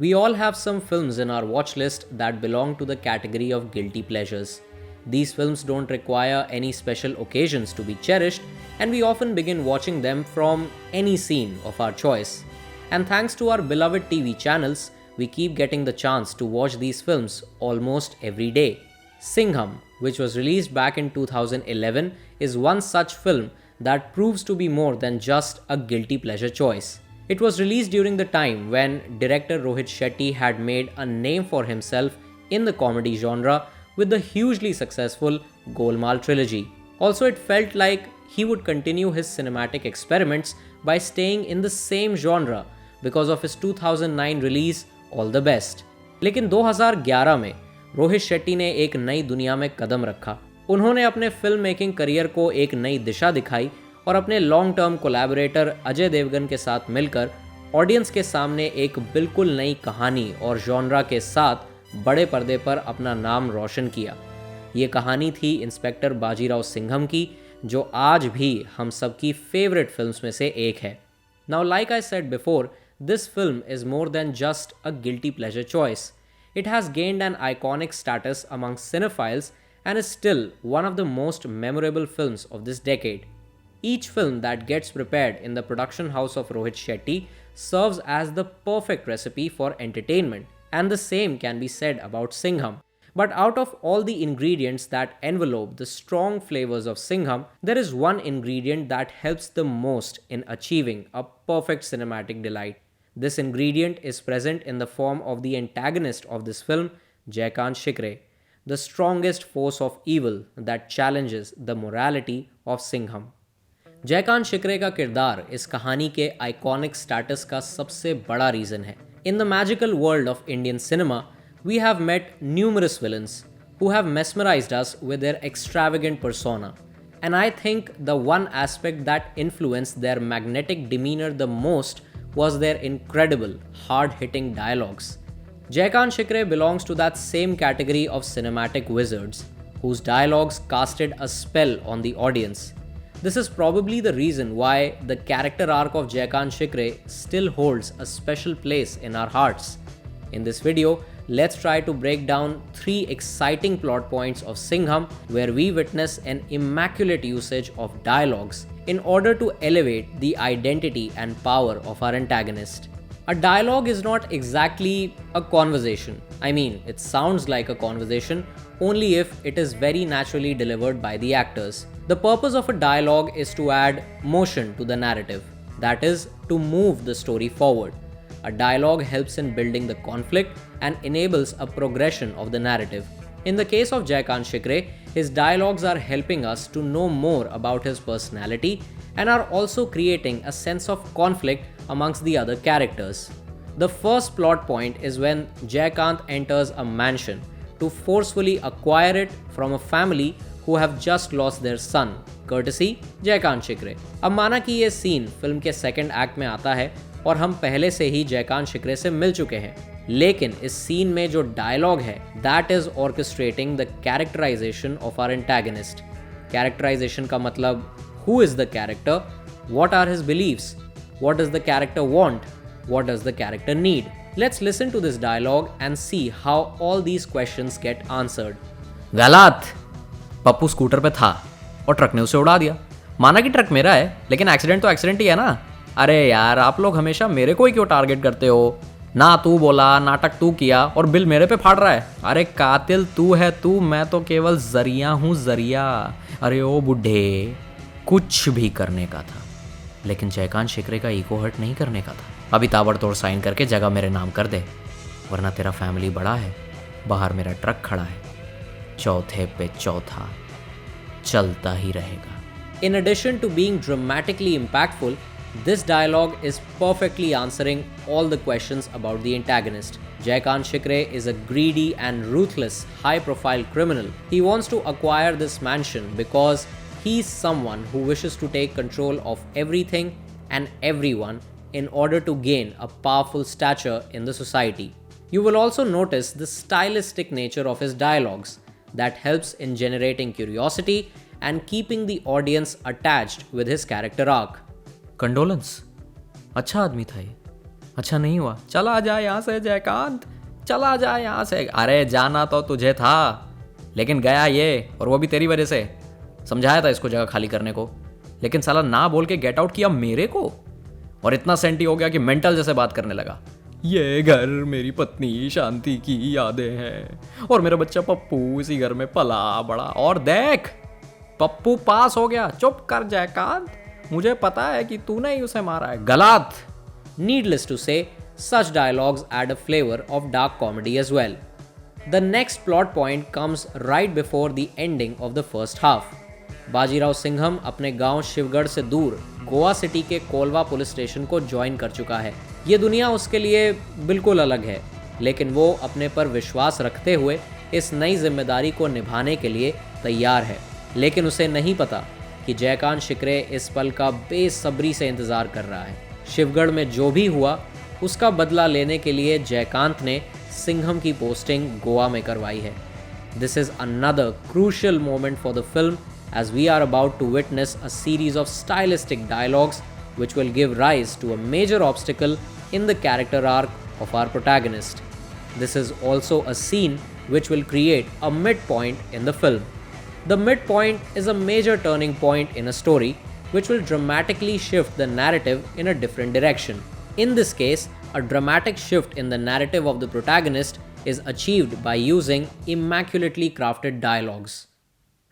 We all have some films in our watch list that belong to the category of guilty pleasures. These films don't require any special occasions to be cherished, and we often begin watching them from any scene of our choice. And thanks to our beloved TV channels, we keep getting the chance to watch these films almost every day. Singham, which was released back in 2011, is one such film that proves to be more than just a guilty pleasure choice. It was released during the time when director Rohit Shetty had made a name for himself in the comedy genre with the hugely successful Golmaal trilogy. Also, it felt like he would continue his cinematic experiments by staying in the same genre because of his 2009 release All the Best. लेकिन 2011 में रोहित शेट्टी ने एक नई दुनिया में कदम रखा। उन्होंने अपने फिल्म मेकिंग करियर को एक नई दिशा दिखाई और अपने long term collaborator Ajay Devgan के साथ मिलकर ऑडियंस के सामने एक बिल्कुल नई कहानी और जॉनरा के साथ बड़े पर्दे पर अपना नाम रोशन किया। ये कहानी थी इंस्पेक्टर बाजीराव सिंघम की, जो आज भी हम सबकी फेवरेट फिल्म्स में से एक है। Now like I said before, this film is more than just a guilty pleasure choice. It has gained an iconic status among cinephiles and is still one of the most memorable films of this decade. Each film that gets prepared in the production house of Rohit Shetty serves as the perfect recipe for entertainment, and the same can be said about Singham. But out of all the ingredients that envelope the strong flavors of Singham, there is one ingredient that helps the most in achieving a perfect cinematic delight. This ingredient is present in the form of the antagonist of this film, Jaykant Shikre, the strongest force of evil that challenges the morality of Singham. Jaikant Shikre का किरदार इस कहानी के iconic status का सबसे बड़ा reason है. In the magical world of Indian cinema, we have met numerous villains who have mesmerized us with their extravagant persona. And I think the one aspect that influenced their magnetic demeanor the most was their incredible, hard-hitting dialogues. Jaykant Shikre belongs to that same category of cinematic wizards, whose dialogues casted a spell on the audience. This is probably the reason why the character arc of Jaykant Shikre still holds a special place in our hearts. In this video, let's try to break down 3 exciting plot points of Singham where we witness an immaculate usage of dialogues in order to elevate the identity and power of our antagonist. A dialogue is not exactly a conversation. I mean, it sounds like a conversation only if it is very naturally delivered by the actors. The purpose of a dialogue is to add motion to the narrative, that is, to move the story forward. A dialogue helps in building the conflict and enables a progression of the narrative. In the case of Jaykant Shikre, his dialogues are helping us to know more about his personality and are also creating a sense of conflict amongst the other characters. The first plot point is when Jaykant enters a mansion to forcefully acquire it from a family who have just lost their son, courtesy Jaykant Shikre. अब माना कि ये scene film के second act में आता है और हम पहले से ही जयकांत शिकरे से मिल चुके हैं, लेकिन इस सीन में जो डायलॉग है that is orchestrating the characterisation of our antagonist. Characterisation का मतलब who is the character, what are his believes, what does the character want, what does the character need. Let's listen to this dialogue and see how all these questions get answered. गलत. Pappu scooter पे था और truck ने उसे उड़ा दिया. माना कि ट्रक मेरा है, लेकिन एक्सीडेंट तो एक्सीडेंट ही है ना. अरे यार, आप लोग हमेशा मेरे को ही क्यों टारगेट करते हो? ना तू बोला, नाटक तू किया और बिल मेरे पे फाड़ रहा है. अरे कातिल तू है तू, मैं तो केवल जरिया हूँ, जरिया. अरे ओ बुढ़े, कुछ भी करने का था, लेकिन जयकांत शिकरे का ईगो हर्ट नहीं करने का था. अभी ताबड़तोड़ साइन करके जगह मेरे नाम कर दे, वरना तेरा फैमिली बड़ा है, बाहर मेरा ट्रक खड़ा है, चौथे पे चौथा चलता ही रहेगा. In addition to being dramatically impactful, this dialogue is perfectly answering all the questions about the antagonist. Jaykant Shikre is a greedy and ruthless, high-profile criminal. He wants to acquire this mansion because he's someone who wishes to take control of everything and everyone in order to gain a powerful stature in the society. You will also notice the stylistic nature of his dialogues that helps in generating curiosity and keeping the audience attached with his character arc. Condolence, अच्छा आदमी था ये. अच्छा नहीं हुआ, चला जा यहाँ से जयकांत, चला जा यहाँ से। अरे जाना तो तुझे था, लेकिन गया ये, और वो भी तेरी वजह से। समझाया था इसको जगह खाली करने को, लेकिन साला ना बोल के गेट आउट किया मेरे को, और इतना सेंटी हो गया कि मेंटल जैसे बात करने लगा। ये घर मेरी पत्नी शांति की यादें हैं, और मेरा बच्चा पप्पू इसी घर में पला बड़ा, और देख पप्पू पास हो गया। चुप कर जयकांत, मुझे पता है कि तूने ही उसे मारा है। गलत। Needless to say, such dialogues add a flavor of dark comedy as well. The next plot point comes right before the ending of the first half. Bajirao Singham अपने गांव शिवगढ़ से दूर गोवा सिटी के कोलवा पुलिस स्टेशन को ज्वाइन कर चुका है। ये दुनिया उसके लिए बिल्कुल अलग है, लेकिन वो अपने पर विश्वास रखते हुए इस नई जिम्मेदारी को निभाने के लिए तैयार है। लेकिन उसे नहीं पता कि जयकांत शिकरे इस पल का बेसब्री से इंतज़ार कर रहा है। शिवगढ़ में जो भी हुआ उसका बदला लेने के लिए जयकांत ने सिंघम की पोस्टिंग गोवा में करवाई है। This is another crucial moment for the film as we are about to witness a series of stylistic dialogues which will give rise to a major obstacle in the character arc of our protagonist. This is also a scene which will create a midpoint in the film. The midpoint is a major turning point in a story which will dramatically shift the narrative in a different direction. In this case, a dramatic shift in the narrative of the protagonist is achieved by using immaculately crafted dialogues.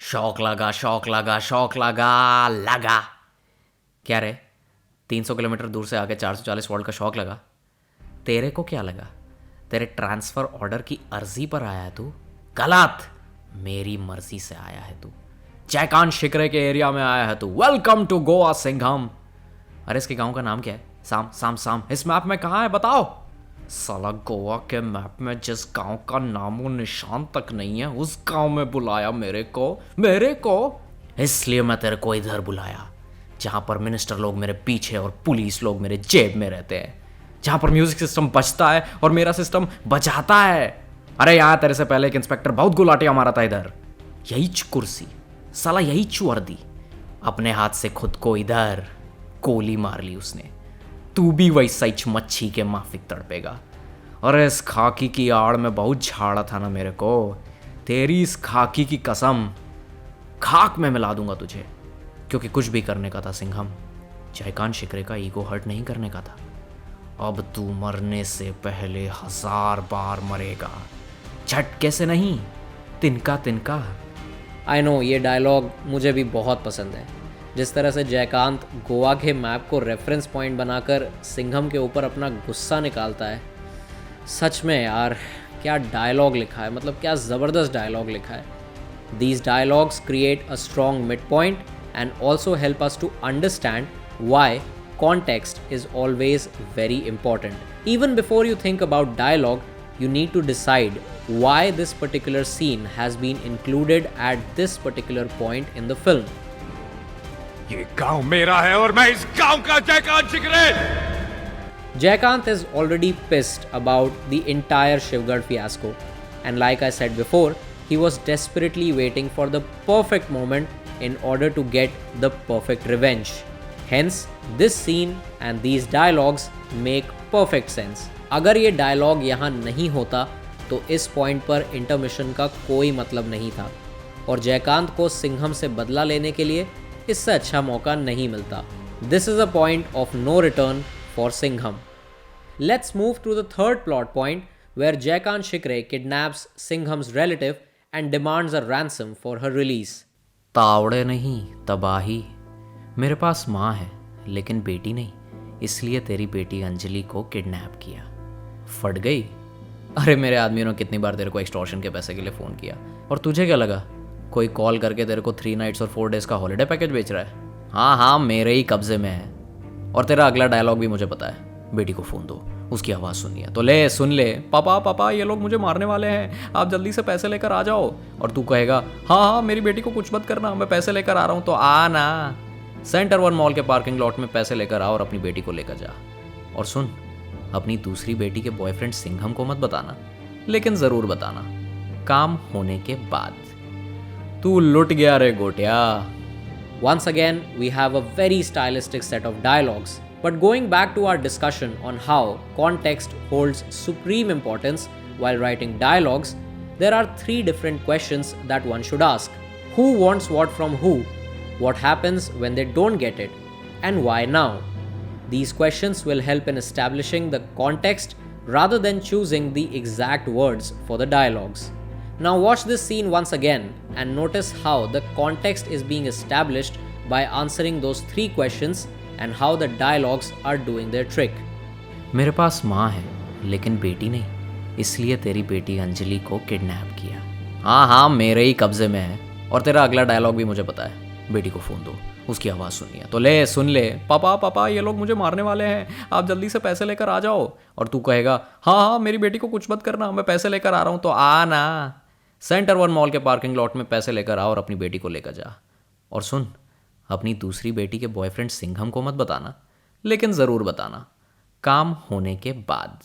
शौक लगा, शौक लगा, शौक लगा, लगा। क्या रे, 300 kilometre दूर से आके 440 वोल्ट का शौक लगा? तेरे को क्या लगा? तेरे ट्रांसफ़र ऑर्डर की अर्जी पर आया है तू? गलत। मेरी मर्जी से आया है तू, जयकांत शिकरे के एरिया में आया है तू। Welcome to Goa Singham. अरे इसके गांव का नाम क्या है? साम साम साम। इस मैप में कहाँ है बताओ? साला गोवा के मैप में जिस गांव का नामो निशान तक नहीं है उस गांव में बुलाया मेरे को। इसलिए मैं तेरे को इधर बुलाया, जहां पर मिनिस्टर लोग मेरे पीछे और पुलिस लोग मेरे जेब में रहते हैं, जहां पर म्यूजिक सिस्टम बजता है और मेरा सिस्टम बजाता है। अरे यहाँ तेरे से पहले एक इंस्पेक्टर बहुत गुलाटियां मारा था इधर। यही कुर्सी साला, यही चुअर्दी अपने हाथ से खुद को इधर गोली मार ली उसने। तू भी वैसा ही मच्छी के माफिक तड़पेगा। अरे इस खाकी की आड़ में बहुत झाड़ा था ना मेरे को। तेरी इस खाकी की कसम, खाक में मिला दूंगा तुझे, क्योंकि कुछ भी करने का था सिंघम, जयकांत शिकरे का ईगो हर्ट नहीं करने का था। अब तू मरने से पहले 1000 बार मरेगा, झटके से नहीं, तिनका तिनका। आई नो, ये डायलॉग मुझे भी बहुत पसंद है। जिस तरह से जयकांत गोवा के मैप को रेफरेंस पॉइंट बनाकर सिंघम के ऊपर अपना गुस्सा निकालता है। सच में यार, क्या डायलॉग लिखा है, मतलब क्या ज़बरदस्त डायलॉग लिखा है। These dialogues create a strong midpoint and also help us to understand why context is always very important. Even before you think about dialogue, you need to decide why this particular scene has been included at this particular point in the film. ये गांव मेरा है और मैं इस गांव का जयकांत शिकरे। Jayakant is already pissed about the entire Shivgarh fiasco, and like I said before, he was desperately waiting for the perfect moment in order to get the perfect revenge. Hence, this scene and these dialogues make perfect sense. अगर ये dialogue यहाँ नहीं होता तो इस point पर intermission का कोई मतलब नहीं था, और जयकांत को सिंघम से बदला लेने के लिए इससे अच्छा मौका नहीं मिलता. This is a point of no return for Singham. Let's move to the third plot point where Jayakant Shikre kidnaps Singham's relative and demands a ransom for her release. Tawde नहीं तबाही। मेरे पास माँ है लेकिन बेटी नहीं, इसलिए तेरी बेटी अंजलि को किडनैप किया। फट गई। अरे मेरे आदमियों ने कितनी बार तेरे को एक्सटॉर्शन के पैसे के लिए फ़ोन किया, और तुझे क्या लगा कोई कॉल करके तेरे को 3 नाइट्स और 4 डेज़ का हॉलिडे पैकेज बेच रहा है? हाँ, मेरे ही कब्जे में है। और तेरा अगला डायलॉग भी मुझे पता है, बेटी को फ़ोन दो, उसकी आवाज़ सुननी है। तो ले सुन ले, पापा ये लोग मुझे मारने वाले हैं, आप जल्दी से पैसे लेकर आ जाओ। और तू कहेगा हाँ मेरी बेटी को कुछ मत करना, मैं पैसे लेकर आ रहा हूँ। तो आ ना, सेंटर 1 मॉल के पार्किंग लॉट में पैसे लेकर आ और अपनी बेटी को लेकर जा। और सुन, अपनी दूसरी बेटी के बॉयफ्रेंड सिंघम को मत बताना, लेकिन ज़रूर बताना काम होने के बाद। तू लुट गया रे गोटिया। Once again, we have a very stylistic set of dialogues But going back to our discussion on how context holds supreme importance while writing dialogues, there are three different questions that one should ask. Who wants what from who? What happens when they don't get it? And why now? These questions will help in establishing the context rather than choosing the exact words for the dialogues. Now watch this scene once again and notice how the context is being established by answering those three questions and how the dialogues are doing their trick. मेरे पास माँ है लेकिन बेटी नहीं, इसलिए तेरी बेटी अंजलि को किडनैप किया। हाँ हाँ, मेरे ही कब्जे में है। और तेरा अगला डायलॉग भी मुझे पता है, बेटी को फ़ोन दो, उसकी आवाज़ सुननी है। तो ले सुन ले, पापा पापा ये लोग मुझे मारने वाले हैं, आप जल्दी से पैसे लेकर आ जाओ। और तू कहेगा हाँ हाँ मेरी बेटी को कुछ मत करना, मैं पैसे लेकर आ रहा हूँ। तो आ ना, सेंटर वन मॉल के पार्किंग लॉट में पैसे लेकर आ और अपनी बेटी को लेकर जा। और सुन, अपनी दूसरी बेटी के बॉयफ्रेंड सिंघम को मत बताना, लेकिन ज़रूर बताना काम होने के बाद।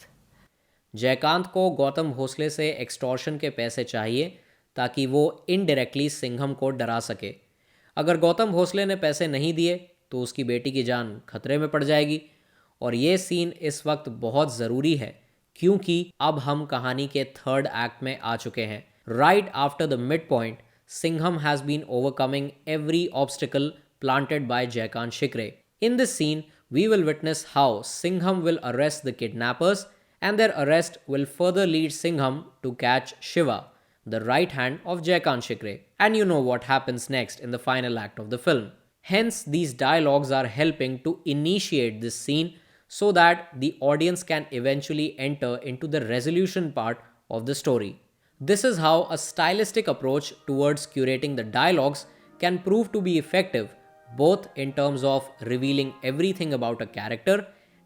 जयकांत को गौतम भोसले से एक्सटॉर्शन के पैसे चाहिए ताकि वो इनडायरेक्टली सिंघम को डरा सके। अगर गौतम भोसले ने पैसे नहीं दिए तो उसकी बेटी की जान खतरे में पड़ जाएगी। और ये सीन इस वक्त बहुत ज़रूरी है क्योंकि अब हम कहानी के थर्ड एक्ट में आ चुके हैं। Right after the mid point, Singham has been overcoming every obstacle planted by Jaykant Shikre. In this scene, we will witness how Singham will arrest the kidnappers and their arrest will further lead Singham to catch Shiva, the right hand of Jaykant Shikre. And you know what happens next in the final act of the film. Hence, these dialogues are helping to initiate this scene so that the audience can eventually enter into the resolution part of the story. This is how a stylistic approach towards curating the dialogues can prove to be effective, both in terms of revealing everything about a character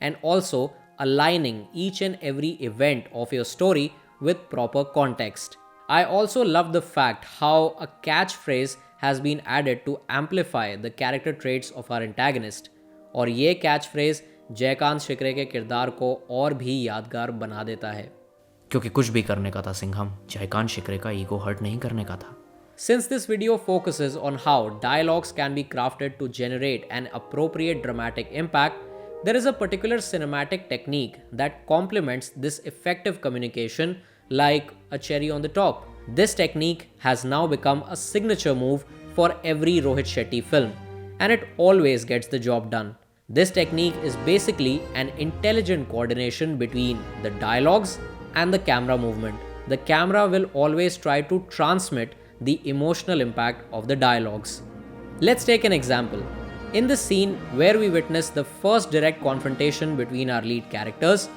and also aligning each and every event of your story with proper context. I also love the fact how a catchphrase has been added to amplify the character traits of our antagonist. और ये catchphrase Jaikant शिकरे के किरदार को और भी यादगार बना देता है। क्योंकि कुछ भी करने का था सिंघम, जयकांत शिकरे का ईगो हर्ट नहीं करने का था। Since this video focuses on how dialogues can be crafted to generate an appropriate dramatic impact, there is a particular cinematic technique that complements this effective communication like a cherry on the top. This technique has now become a signature move for every Rohit Shetty film, and it always gets the job done. This technique is basically an intelligent coordination between the dialogues and the camera movement. The camera will always try to transmit the emotional impact of the dialogues. Let's take an example. In the scene where we witness the first direct confrontation between our lead characters,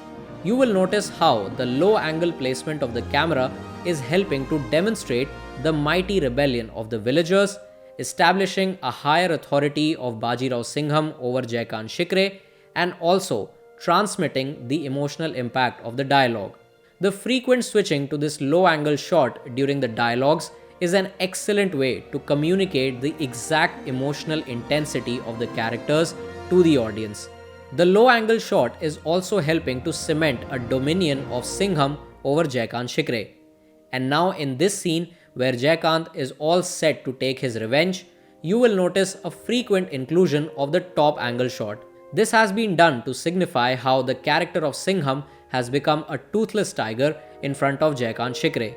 you will notice how the low angle placement of the camera is helping to demonstrate the mighty rebellion of the villagers, establishing a higher authority of Bajirao Singham over Jaykant Shikre, and also transmitting the emotional impact of the dialogue. The frequent switching to this low angle shot during the dialogues is an excellent way to communicate the exact emotional intensity of the characters to the audience. The low angle shot is also helping to cement a dominion of Singham over Jaykant Shikre. And now in this scene where Jaykant is all set to take his revenge, you will notice a frequent inclusion of the top angle shot. This has been done to signify how the character of Singham has become a toothless tiger in front of Jaykant Shikre.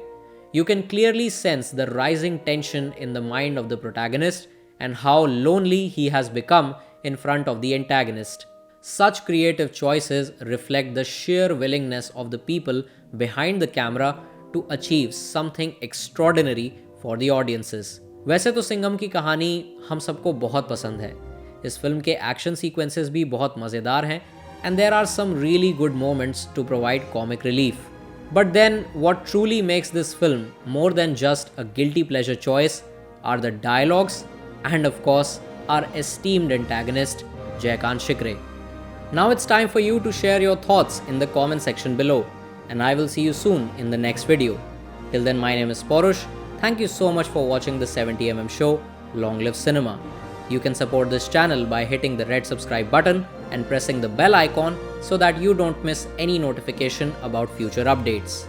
You can clearly sense the rising tension in the mind of the protagonist and how lonely he has become in front of the antagonist. Such creative choices reflect the sheer willingness of the people behind the camera to achieve something extraordinary for the audiences. वैसे तो सिंघम की कहानी हम सबको बहुत पसंद है। इस फिल्म के एक्शन सीक्वेंसेस भी बहुत मज़ेदार हैं and there are some really good moments to provide comic relief. But then, what truly makes this film more than just a guilty pleasure choice are the dialogues and, of course, our esteemed antagonist, Jaykant Shikre. Now it's time for you to share your thoughts in the comment section below, and I will see you soon in the next video. Till then, my name is Porush. Thank you so much for watching the 70mm show. Long live cinema. You can support this channel by hitting the red subscribe button and pressing the bell icon so that you don't miss any notification about future updates.